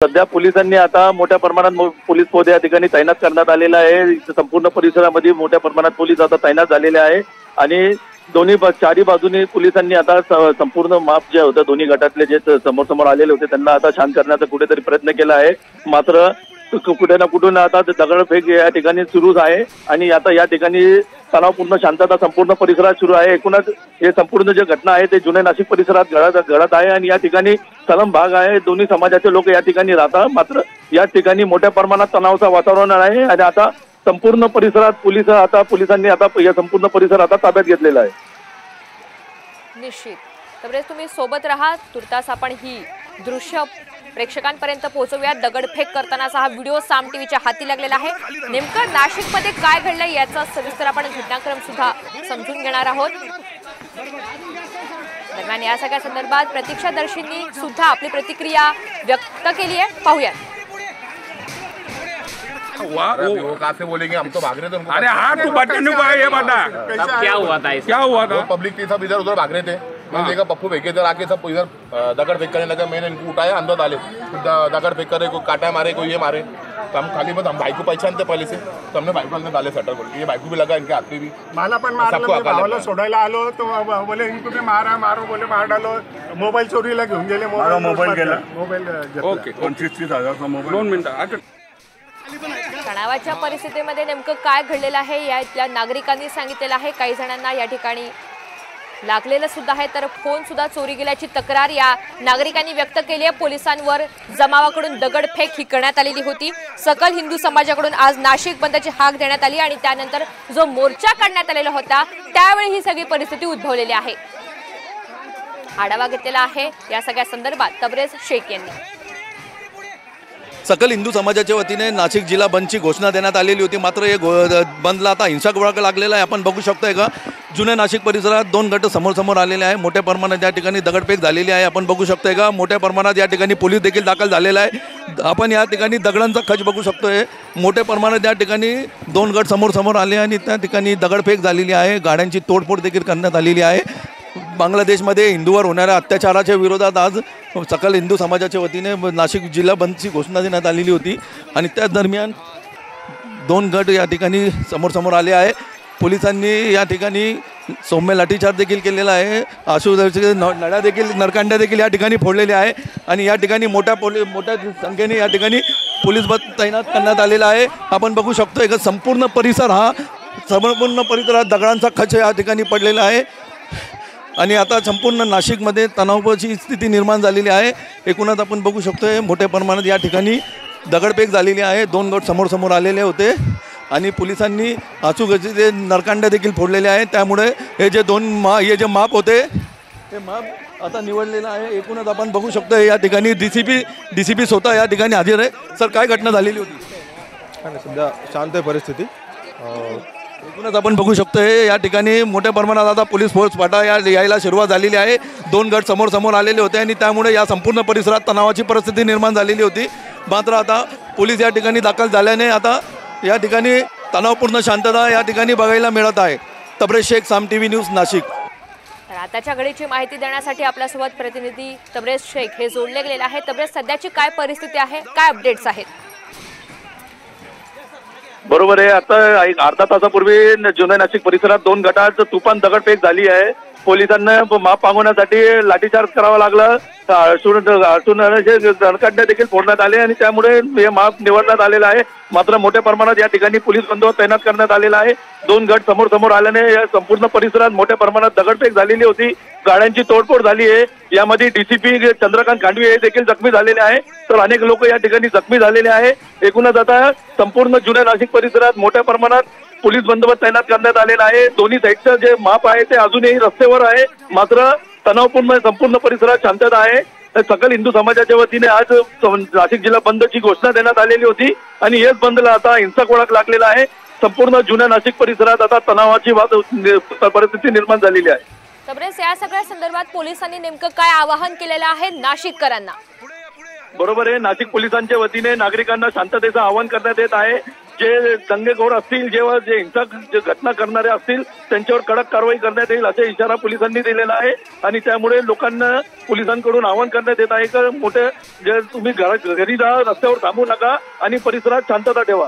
सध्या पोलिसांनी आता मोठ्या प्रमाणात पोलीस पौधे या ठिकाणी तैनात करण्यात आलेला आहे। संपूर्ण परिसरामध्ये मोठ्या प्रमाणात पोलीस आता तैनात झालेले आहे आणि चारी बाजूने पोलिसांनी आता संपूर्ण माप जे होतं दोन्ही गटातले जे समोर आलेले होते त्यांना आता शांत करण्याचा कुठेतरी प्रयत्न केला आहे। मात्र कुठे ना कुठून आता दगडफेक या ठिकाणी सुरूच आहे आणि आता या ठिकाणी तणावपूर्ण शांतता संपूर्ण परिसरात सुरू आहे। एकूणच हे संपूर्ण जे घटना आहे ते जुने नाशिक परिसरात घडत आहे आणि या ठिकाणी सलम भाग आहे। दोन्ही समाजाचे लोक या ठिकाणी राहतात, मात्र या ठिकाणी मोठ्या प्रमाणात तणावाचं वातावरण आहे आणि आता संपूर्ण परिसरात पोलिसांनी आता या संपूर्ण परिसर आता ताब्यात घेतलेला आहे। निश्चित तब्रेज तुम्ही सोबत राहा, तुर्तास आपण ही दृश्य प्रेक्षकांपर्यंत पोहोचवूया। दगडफेक करतानाचा हा व्हिडिओ साम टीव्हीच्या हाती लागलेला आहे। नेमकं नाशिकमध्ये काय घडलंय याचा सविस्तर आपण घटनाक्रम सुद्धा समजून घेणार आहोत। दरम्यान या सगळ्या संदर्भात प्रतीक्षादर्शींनी सुद्धा आपली प्रतिक्रिया व्यक्त केली आहे, पाहूया। वो कैसे बोलेंगे, हम तो भाग रहे थे। अरे हाँ तू बटन ये बता क्या हुआ था? क्या हुआ था? पब्लिक के सब इधर उधर भाग रहे थे। मैंने देखा पप्पू फेंके इधर आके सब इधर दगड़ फेंक करने लगा। मैंने इनको उठाया, अंदर डाले, दगड़ फेंक करे, कोई काटा मारे, कोई ये मारे। तो हम खाली बस हम भाई को पहचानते पहले से, तो हमने भाई को अंदर डाले सटर बोल के। ये भाई को भी लगा, इनके हाथ में भी। मला पण मारलं, मी भावाला सोडायला आलो तो बोले इनको भी मारो बोले मार डालो। मोबाईल चोरीला घेऊन गेले, मोबाईल गेला, मोबाईल ओके 25,000 मोबाईल 2 मिनिटं। तणावाच्या परिस्थितीमध्ये नेमकं काय घडलेलं आहे या इथल्या नागरिकांनी सांगितलेलं आहे। काही जणांना या ठिकाणी लागलेलं सुद्धा आहे, तर फोन सुद्धा चोरी गेल्याची तक्रार या नागरिकांनी व्यक्त केली आहे। पोलिसांवर जमावाकडून दगडफेक ही करण्यात आलेली होती। सकल हिंदू समाजाकडून आज नाशिक बंदची हाक देण्यात आली आणि त्यानंतर जो मोर्चा काढण्यात आलेला होता त्यावेळी ही सगळी परिस्थिती उद्भवलेली आहे। आढावा घेतलेला आहे या सगळ्या संदर्भात तब्रेज शेख यांनी। सकल हिंदू समाजाच्या वतीने नाशिक जिल्हा बंदची घोषणा देण्यात आलेली होती, मात्र हे बंदला आता हिंसक वळण लागलेला आहे। आपण बघू शकतोय का जुन्या नाशिक परिसरात 2 गट समोर आलेले आहे। मोठ्या प्रमाणात या ठिकाणी दगडफेक झालेली आहे। आपण बघू शकतोय का मोठ्या प्रमाणात या ठिकाणी पोलीस देखील दाखल झालेला आहे। आपण या ठिकाणी दगडांचा खच बघू शकतोय। मोठ्या प्रमाणात या ठिकाणी 2 गट समोर आले आणि त्या ठिकाणी दगडफेक झालेली आहे। गाड्यांची तोडफोड देखील करण्यात आलेली आहे। बांगलादेशमध्ये हिंदूवर होणाऱ्या अत्याचाराच्या विरोधात आज सकल हिंदू समाजाच्या वतीने नाशिक जिल्हा बंदची घोषणा देण्यात आलेली होती आणि त्या दरम्यान 2 गट या ठिकाणी समोर आले आहे। पोलिसांनी या ठिकाणी सौम्य लाठीचार्ज देखील केलेला आहे। आशुदर्शक नळ्या देखील नरकांड्या देखील या ठिकाणी फोडलेल्या आहे आणि या ठिकाणी मोठ्या संख्येने या ठिकाणी पोलीस बल तैनात करण्यात आलेला आहे। आपण बघू शकतो एक संपूर्ण परिसरात दगडांचा खच या ठिकाणी पडलेला आहे आणि आता संपूर्ण नाशिकमध्ये तणावाची स्थिती निर्माण झालेली आहे। एकूणच आपण बघू शकतोय मोठ्या प्रमाणात या ठिकाणी दगडफेक झालेली आहे। 2 गट समोर आलेले होते आणि पोलिसांनी आचूगचे नरकांड्या देखील फोडलेले आहेत। त्यामुळे हे जे माप होते ते माप आता निवडलेलं आहे। एकूणच आपण बघू शकतो या ठिकाणी डीसीपी स्वतः या ठिकाणी हजर आहे। सर काय घटना झालेली होती? सध्या शांत आहे परिस्थिती। एकूणच आपण बघू शकतो या ठिकाणी मोठ्या प्रमाणात आता पोलीस फोर्स पाठा यायला सुरुवात झालेली आहे। 2 गट समोर आलेले होते आणि त्यामुळे या संपूर्ण परिसरात तणावाची परिस्थिती निर्माण झालेली होती। मात्र आता पोलीस या ठिकाणी दाखल झाल्याने आता या ठिकाणी तणावपूर्ण शांतता या ठिकाणी बघायला मिळत आहे। तब्रेज शेख, साम टीव्ही न्यूज, नाशिक। आताच्या घडीची माहिती देण्यासाठी आपल्यासोबत प्रतिनिधी तब्रेज शेख हे जोडले गेलेले आहे। तब्रेज, सध्याची काय परिस्थिती आहे, काय अपडेट्स आहेत? बरोबर आहे, आता अर्धा तासापूर्वी जुन्या नाशिक परिसरात 2 गटात तुफान दगडफेक झाली आहे। पोलिसांना माप पांगवण्यासाठी लाठीचार्ज करावा लागला, नरकांड्या देखील फोडण्यात आले आणि त्यामुळे हे माप निवडण्यात आलेलं आहे। मात्र मोठ्या प्रमाणात या ठिकाणी पोलीस बंदोबस्त तैनात करण्यात आलेला आहे। 2 गट समोर आल्याने या संपूर्ण परिसरात मोठ्या प्रमाणात दगडफेक झालेली होती, गाड्यांची तोडफोड झाली आहे। यामध्ये डीसीपी चंद्रकांत खांडवी हे देखील जखमी झालेले आहे, तर अनेक लोक या ठिकाणी जखमी झालेले आहे। एकूणच आता संपूर्ण जुन्या नाशिक परिसरात मोठ्या प्रमाणात पोलीस बंदोबस्त तैनात करण्यात आलेला आहे। दोन्ही साईडचं जे माप आहे ते अजूनही रस्त्यावर आहे, मात्र तणावपूर्ण संपूर्ण परिसरात शांतता आहे। सकल हिंदू समाजाच्या वतीने आज नाशिक जिल्हा बंदची घोषणा देण्यात आलेली होती आणि हेच बंदला आता हिंसक वळण लागलेला आहे। संपूर्ण जुन्या नाशिक परिसरात आता तणावाची परिस्थिती निर्माण झालेली आहे। तब्रेज, या सगळ्या संदर्भात पोलिसांनी नेमकं काय आवाहन केलेलं आहे नाशिककरांना? बरोबर आहे, नाशिक पोलिसांच्या वतीने नागरिकांना शांततेचं आवाहन करण्यात येत आहे। जे दंगेखोर असतील, जेव्हा जे हिंसक जे घटना करणारे असतील त्यांच्यावर कडक कारवाई करण्यात येईल असा इशारा पोलिसांनी दिलेला आहे. आणि त्यामुळे लोकांना पोलिसांकडून आवाहन करण्यात येत आहे की मोठे जे तुम्ही घरी जा, रस्त्यावर थांबू नका आणि परिसरात शांतता ठेवा.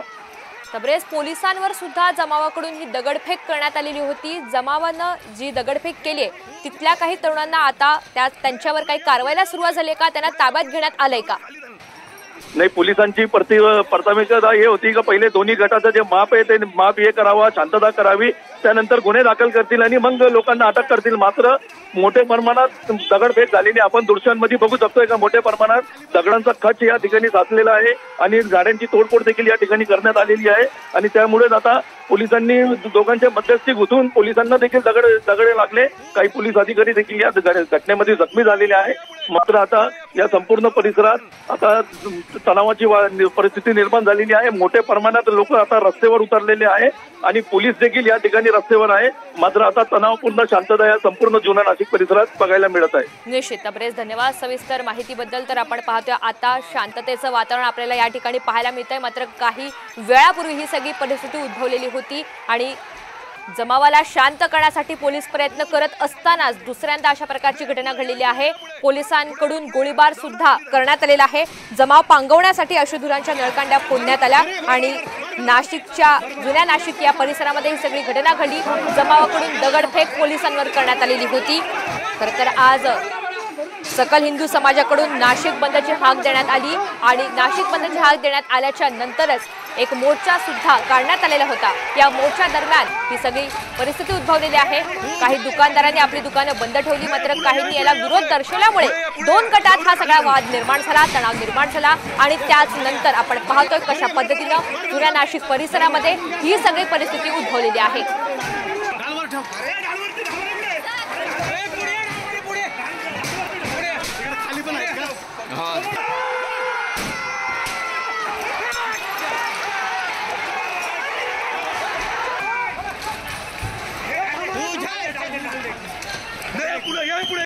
तबरेज, पोलिसांवर सुद्धा जमावाकडून ही दगडफेक करण्यात आलेली होती. जमावानं जी दगडफेक केली आहे तिथल्या काही तरुणांना आता त्यांच्यावर काही कारवाईला सुरुवात झाली का, त्यांना ताब्यात घेण्यात आलंय का? नाही, पोलिसांची प्राथमिकता हे होती की पहिले दोन्ही गटाचं जे माप आहे ते माप हे करावा, शांतता करावी, त्यानंतर गुन्हे दाखल करतील आणि मग लोकांना अटक करतील. मात्र मोठ्या प्रमाणात दगडफेक झालेली आपण दृश्यांमध्ये बघू शकतोय का मोठ्या प्रमाणात दगडांचा खच या ठिकाणी साचलेला आहे आणि गाड्यांची तोडफोड देखील या ठिकाणी करण्यात आलेली आहे. आणि त्यामुळेच आता पोलिसांनी दोघांच्या मध्यस्थी गुंतून पोलिसांना देखील दगडे लागले. काही पोलीस अधिकारी देखील या घटनेमध्ये जखमी झालेले आहे. मात्र आता या संपूर्ण परिसरात आता तणावाची परिस्थिती निर्माण झालेली आहे. मोठ्या प्रमाणात लोक आता रस्त्यावर उतरलेले आहे आणि पोलीस देखील या ठिकाणी रस्त्यावर आहे. मात्र आता तणावपूर्ण शांतता या संपूर्ण जुना नाशिक परिसरात बघायला मिळत आहे. निश्चित. तबरेज, धन्यवाद सविस्तर माहितीबद्दल. तर आपण पाहतोय आता शांततेचं वातावरण आपल्याला या ठिकाणी पाहायला मिळतंय. मात्र काही वेळापूर्वी ही सगळी परिस्थिती उद्भवलेली होती आणि जमावाला शांत करण्यासाठी पोलीस प्रयत्न करत असतानाच दुसऱ्यांदा अशा प्रकारची घटना घडलेली आहे. पोलिसांकडून गोळीबार सुद्धा करण्यात आलेला आहे. जमाव पांगवण्यासाठी अश्रुधुरांच्या नळकांड्या फोडण्यात आल्या आणि नाशिकच्या जुन्या नाशिक या परिसरामध्ये ही सगळी घटना घडली. जमावाकडून दगडफेक पोलिसांवर करण्यात आलेली होती. खरं तर आज सकल हिंदू समाजाकडून नाशिक बंदची हाक देण्यात आली आणि नाशिक बंदची हाक देण्यात आल्याच्या नंतरच एक मोर्चा सुद्धा काढण्यात आलेला होता. या मोर्चा दरम्यान ही सगळी परिस्थिती उद्भवलेली आहे. काही दुकानदारांनी आपली दुकानं बंद ठेवली, मात्र काहींनी याला विरोध दर्शवल्यामुळे दोन गटात हा सगळा वाद निर्माण झाला, तणाव निर्माण झाला आणि त्याच नंतर आपण पाहतोय कशा पद्धतीनं जुन्या नाशिक परिसरामध्ये ही सगळी परिस्थिती उद्भवलेली आहे.